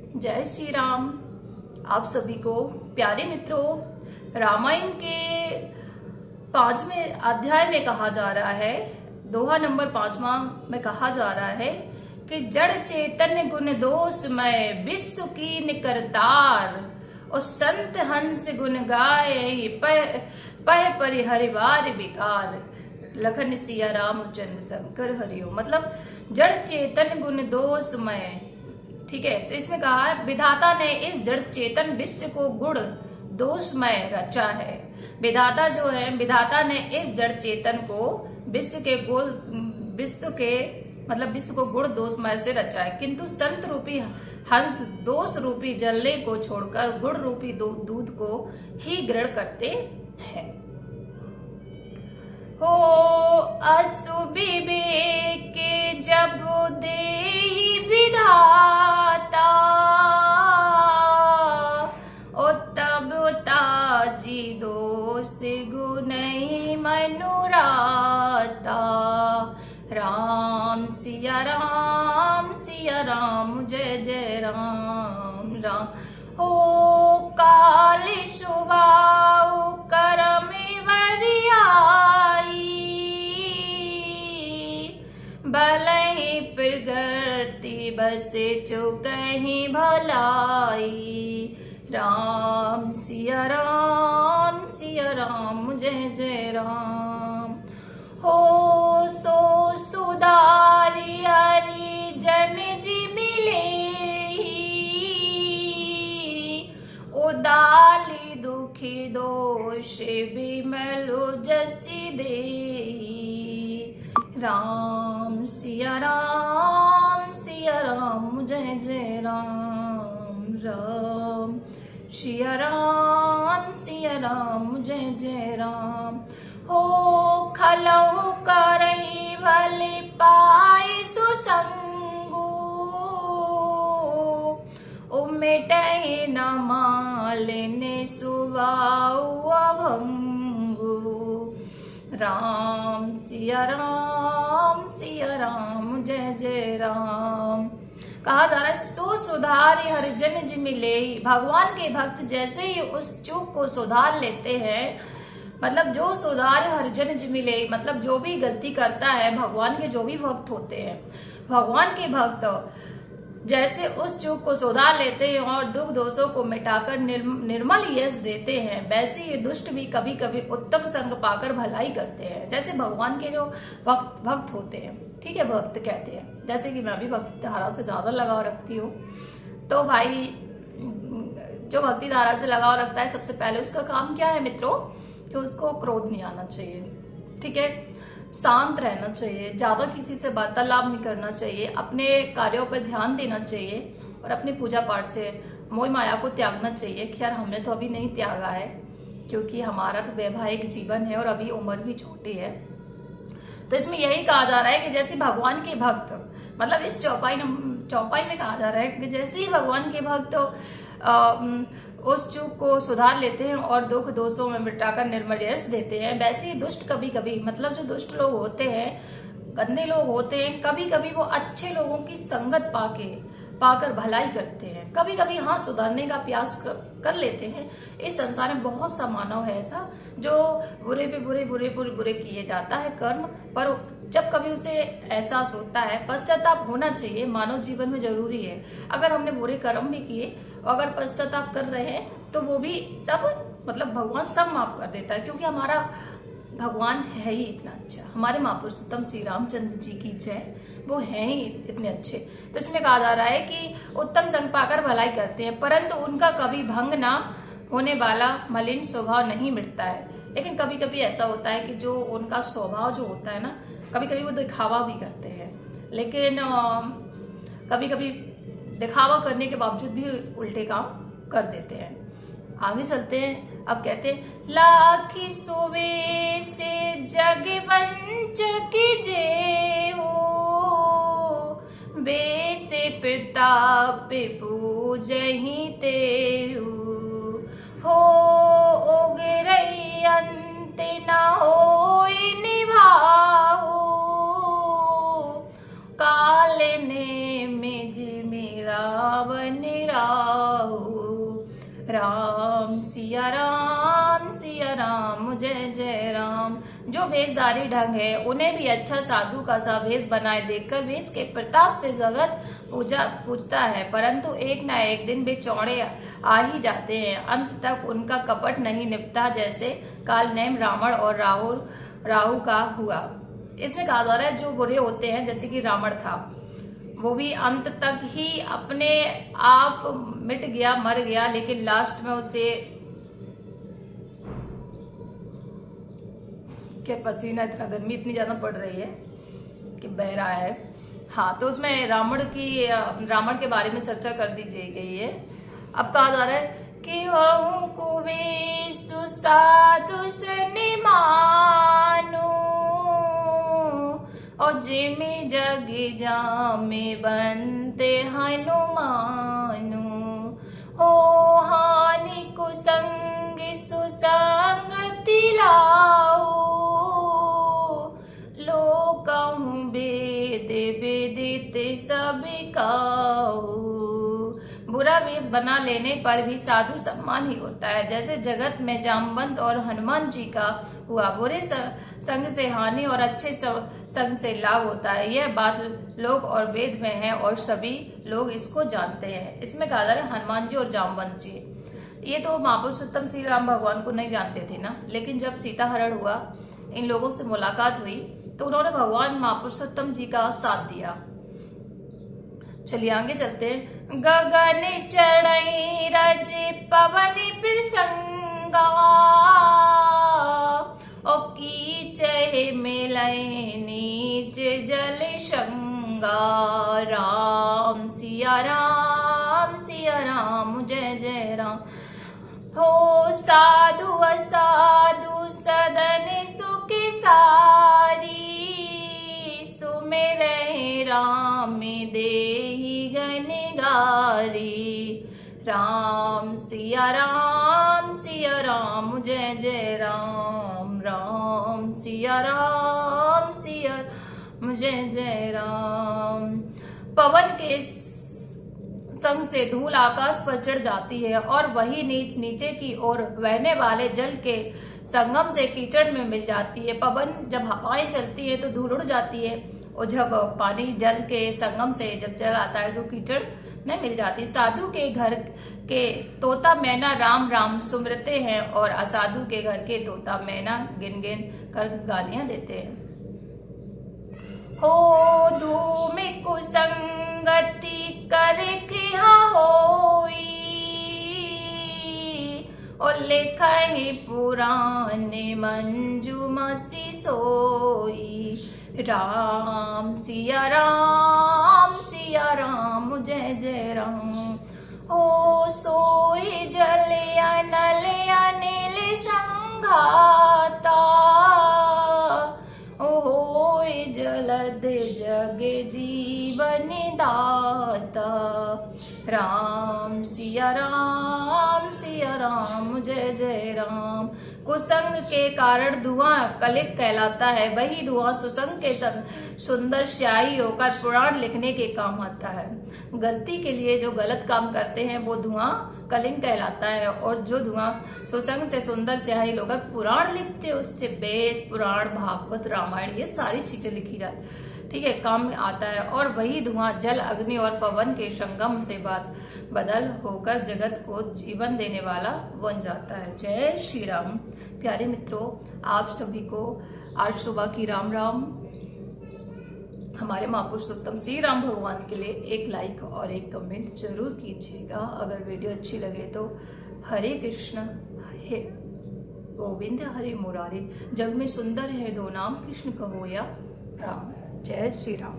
जय श्री राम। आप सभी को प्यारे मित्रों, रामायण के 5वें अध्याय में कहा जा रहा है, दोहा नंबर 5वां में कहा जा रहा है कि जड़ चेतन गुण दोषमय विश्व की निकरतार और संत हंस गुण गाए पह परिहरिवार विकार। लखन सिया रामचंद्र शंकर हरिओ। मतलब जड़ चेतन गुण दोषमय, ठीक है। तो इसमें कहा विधाता ने इस जड़ चेतन विश्व को गुण दोषमय रचा है। विधाता जो है, विधाता ने इस जड़ चेतन को विश्व को गुण दोषमय से रचा है, किंतु संत रूपी हंस दोष रूपी जलने को छोड़कर गुण रूपी दूध को ही ग्रहण करते हैं। हो असुविवेक जब देहि विधाता, ओ तब ताजी दोष गुण मनुराता। राम सिया राम जय जय राम राम। हो काल सुबाऊ करम वरियाई, भलहि प्रगति बसे चुकहि भलाई। राम सिया राम जय जय राम। हो सो सुधारी हरि जन जी मिले, उदाली दुखी दोष बिमलो जसी देहि। राम सिया राम जय जय राम राम। सिया राम जय जय राम। हो खलहु करई भले पाई सुसंगु, उमेटहि न मालिने सुवाऊ अभंगु। राम सिया राम जय जय राम। कहा जा रहा है सो सुधारि हरिजन जिमि लेहि। भगवान के भक्त जैसे ही उस चूक को सुधार लेते हैं, मतलब जो सुधार हरिजन जिमि लेहि, मतलब जो भी गलती करता है, भगवान के जो भी भक्त होते हैं, भगवान के भक्त जैसे उस चूक को सुधार लेते हैं और दुख दोषों को मिटाकर निर्मल यश देते हैं, वैसे ही दुष्ट भी कभी कभी उत्तम संग पाकर भलाई करते हैं। जैसे भगवान के जो भक्त होते हैं, ठीक है, भक्त कहते हैं, जैसे कि मैं भी भक्ति धारा से ज्यादा लगाव रखती हूँ। तो भाई जो भक्ति धारा से लगाव रखता है, सबसे पहले उसका काम क्या है मित्रों, कि उसको क्रोध नहीं आना चाहिए, ठीक है, शांत रहना चाहिए, ज्यादा किसी से वार्तालाप नहीं करना चाहिए, अपने कार्यों पर ध्यान देना चाहिए और अपनी पूजा पाठ से मोह माया को त्यागना चाहिए। खैर हमने तो अभी नहीं त्यागा है, क्योंकि हमारा तो वैवाहिक जीवन है और अभी उम्र भी छोटी है। तो इसमें यही कहा जा रहा है कि जैसे भगवान के भक्त, मतलब इस चौपाई में कहा जा रहा है कि जैसे ही भगवान के भक्त उस चूक को सुधार लेते हैं और दुख दोषों में मिटाकर निर्मल यश देते हैं, वैसे ही दुष्ट कभी कभी, मतलब जो दुष्ट लोग होते हैं, गंदे लोग होते हैं, कभी कभी वो अच्छे लोगों की संगत पाकर भलाई करते हैं। कभी कभी हाँ सुधरने का प्रयास कर लेते हैं। इस संसार में बहुत सा मानव है ऐसा जो बुरे पे बुरे किए जाता है कर्म, पर जब कभी उसे एहसास होता है, पश्चाताप होना चाहिए, मानव जीवन में जरूरी है। अगर हमने बुरे कर्म भी किए और अगर पश्चाताप कर रहे हैं तो वो भी सब, मतलब भगवान सब माफ कर देता है, क्योंकि हमारा भगवान है ही इतना अच्छा। हमारे महापुरुषोत्तम श्री रामचंद्र जी की जय, वो हैं ही इतने अच्छे। तो इसमें कहा जा रहा है कि उत्तम संग पाकर भलाई करते हैं, परंतु उनका कभी भंग ना होने वाला मलिन स्वभाव नहीं मिटता है। लेकिन कभी कभी ऐसा होता है कि जो उनका स्वभाव जो होता है ना, कभी कभी वो दिखावा भी करते हैं, लेकिन कभी कभी दिखावा करने के बावजूद भी उल्टे काम कर देते हैं। आगे चलते हैं। अब कहते हैं लाखी सोवे से जग वंचक जेहू, बेसे प्रताप पूजहि तेहू। हो ओगरई अंत न होई निभाहू, काल ने मिज में रावण राहु। राम सिया राम जय जय राम। जो भेषधारी ढंग है उन्हें भी अच्छा साधु का सा भेष बनाए देखकर भेष के प्रताप से जगत पूजता है, परंतु एक न एक दिन वे चौड़े आ ही जाते हैं। अंत तक उनका कपट नहीं निपटा, जैसे काल नेम रावण और राहु का हुआ। इसमें कहा जा रहा है जो बुरे होते हैं, जैसे कि रावण था, वो भी अंत तक ही अपने आप मिट गया, मर गया, लेकिन लास्ट में उसे क्या पसीना, इतना गर्मी इतनी ज्यादा पड़ रही है कि बह रहा है। हाँ, तो उसमें रावण के बारे में चर्चा कर दी गई है। अब कहा जा रहा है कि वहु कुबेसु साधु सनि मानु, और जिमि जग जामे बनते हनुमानु। हो हानि कुसंग सुसंगति लाऊ, लोकहु वेद विदित सब काहू। बुरा वेश बना लेने पर भी साधु सम्मान ही होता है, जैसे जगत में जामवंत और हनुमान जी का हुआ। बुरे संग से हानि और अच्छे संग से लाभ होता है। यह बात लोक और वेद में है और सभी लोग इसको जानते हैं। इसमें कहा जा रहा है हनुमान जी और जामवंत जी, ये तो महापुरुषोत्तम श्री राम भगवान को नहीं जानते थे ना, लेकिन जब सीता हरण हुआ, इन लोगों से मुलाकात हुई, तो उन्होंने भगवान महापुरुषोत्तम जी का साथ दिया। चलिए आगे चलते हैं। गगन चढ़ई रज पवन प्रसंगा, और कीचहि मिलई नीच जल संगा। राम सिया राम जय जय राम। हो साधु असाधु सदन सुख सारी, सुमिरहि राम देहि गण गारी। राम सिया राम जय जय राम। राम सिया राम जय जय राम। पवन के संग से धूल आकाश पर चढ़ जाती है, और वही नीचे की ओर बहने वाले जल के संगम से कीचड़ में मिल जाती है। पवन जब हवाएं चलती है तो धूल उड़ जाती है, और जब पानी जल के संगम से जब चल आता है तो कीचड़ में मिल जाती है। साधु के घर के तोता मैना राम राम सुमरते हैं, और असाधु के घर के तोता मैना गिन गिन कर गालियां देते हैं। हो धूम कुसंगति कर होई, और लिखहि पुराण मंजुमसी सोई। राम सिया राम जय जय राम। हो सोई जल अनल अनिल संघाता, होय जलद जग जीवन दाता। राम सिया राम जय जय राम। कुसंग के कारण धुआं कलिक कहलाता है, वही धुआं सुसंग के संग सुंदर स्याही होकर पुराण लिखने के काम आता है। गलती के लिए जो गलत काम करते हैं वो धुआं कलिंग कहलाता है, और जो धुआं सुसंग से सुंदर स्याही होकर पुराण लिखते हैं उससे वेद पुराण भागवत रामायण ये सारी चीजें लिखी जाती, ठीक है, काम आता है। और वही धुआं जल अग्नि और पवन के संगम से बदल होकर जगत को जीवन देने वाला बन जाता है। जय श्री राम। प्यारे मित्रों, आप सभी को आज सुबह की राम राम। हमारे महापुरुषोत्तम श्री राम भगवान के लिए एक लाइक और एक कमेंट जरूर कीजिएगा। अगर वीडियो अच्छी लगे तो हरे कृष्ण हे गोविंद हरे मुरारी, जग में सुंदर है दो नाम, कृष्ण कहो या राम। जय श्री राम।